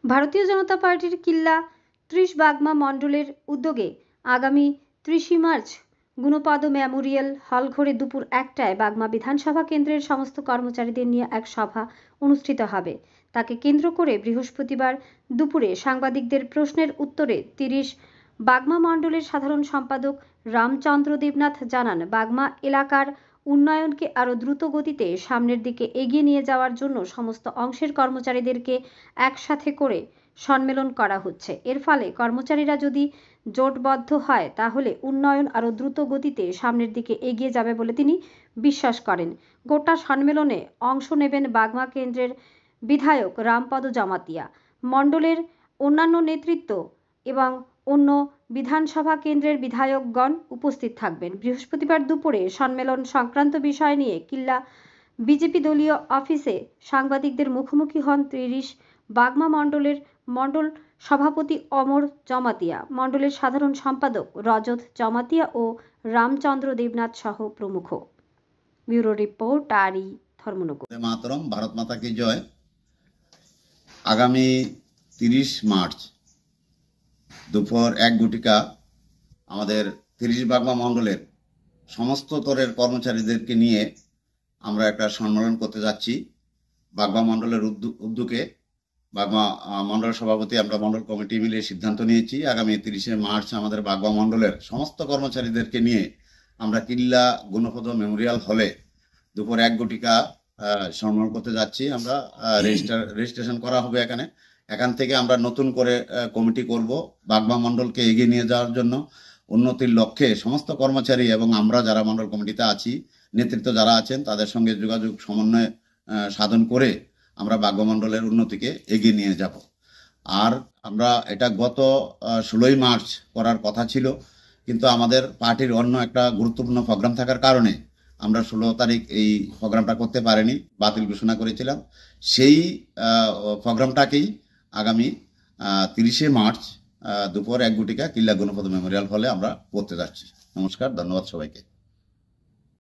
ভারতীয় জনতা পার্টির কিল্লা 30 বাগমা মণ্ডলের উদ্যোগে আগামী 30 মার্চ গুণপদ মেমোরিয়াল হল ঘরে দুপুর 1টায় বাগমা বিধানসভা কেন্দ্রের সমস্ত কর্মচারীদের নিয়ে এক সভা অনুষ্ঠিত হবে। তাকে কেন্দ্র করে বৃহস্পতিবার দুপুরে সাংবাদিকদের প্রশ্নের উত্তরে 30 বাগমা মণ্ডলের সাধারণ সম্পাদক রামচন্দ্র দেবনাথ জানান, বাগমা এলাকার উন্নয়নকে আরও দ্রুত গতিতে সামনের দিকে এগিয়ে নিয়ে যাওয়ার জন্য সমস্ত অংশের কর্মচারীদেরকে একসাথে করে সম্মেলন করা হচ্ছে। এর ফলে কর্মচারীরা যদি জোটবদ্ধ হয় তাহলে উন্নয়ন আরও দ্রুত গতিতে সামনের দিকে এগিয়ে যাবে বলে তিনি বিশ্বাস করেন। গোটা সম্মেলনে অংশ নেবেন বাগমা কেন্দ্রের বিধায়ক রামপদ জমাতিয়া, মণ্ডলের অন্যান্য নেতৃত্ব এবং অন্য বিধানসভা কেন্দ্রের বিধায়কগণ উপস্থিত থাকবেন। বৃহস্পতিবার দুপুরে সম্মেলন সংক্রান্ত বিষয় নিয়ে কিল্লা বিজেপি দলীয় অফিসে সাংবাদিকদের মুখোমুখি হন 30 বাগমা মণ্ডলের মণ্ডল সভাপতি অমর জমাতিয়া, মণ্ডলের সাধারণ সম্পাদক রজত জমাতিয়া ও রামচন্দ্র দেবনাথ সহ প্রমুখ। ব্যুরো রিপোর্ট আরই ধর্মনগর। মাতরম, ভারত মাতা কি জয়। আগামী 30 মার্চ দুপুর 1 ঘটিকা আমাদের 30 বাগমা মণ্ডলের সমস্ত স্তরের কর্মচারীদেরকে নিয়ে আমরা একটা সম্মেলন করতে যাচ্ছি। বাগমা মণ্ডলের উদ্যোগে বাগমা মণ্ডল সভাপতি, আমরা মণ্ডল কমিটি মিলে সিদ্ধান্ত নিয়েছি আগামী 30 মার্চ আমাদের বাগমা মণ্ডলের সমস্ত কর্মচারীদেরকে নিয়ে আমরা কিল্লা গুণপদ মেমোরিয়াল হলে দুপুর 1 ঘটিকা সম্মেলন করতে যাচ্ছি। আমরা রেজিস্ট্রেশন করা হবে এখান থেকে আমরা নতুন করে কমিটি করব বাগমা মণ্ডলকে এগিয়ে নিয়ে যাওয়ার জন্য, উন্নতির লক্ষ্যে সমস্ত কর্মচারী এবং আমরা যারা মণ্ডল কমিটিতে আছি, নেতৃত্ব যারা আছেন তাদের সঙ্গে যোগাযোগ সমন্বয় সাধন করে আমরা বাগমা মণ্ডলের উন্নতিকে এগিয়ে নিয়ে যাব। আর আমরা এটা গত 16 মার্চ করার কথা ছিল, কিন্তু আমাদের পার্টির অন্য একটা গুরুত্বপূর্ণ প্রোগ্রাম থাকার কারণে আমরা 16 তারিখ এই প্রোগ্রামটা করতে পারিনি, বাতিল ঘোষণা করেছিলাম। সেই প্রোগ্রামটাকেই আগামী 30 মার্চ দুপুর 1 ঘটিকা কিল্লা গুণপদ মেমোরিয়াল হলে আমরা করতে যাচ্ছি। নমস্কার, ধন্যবাদ সবাইকে।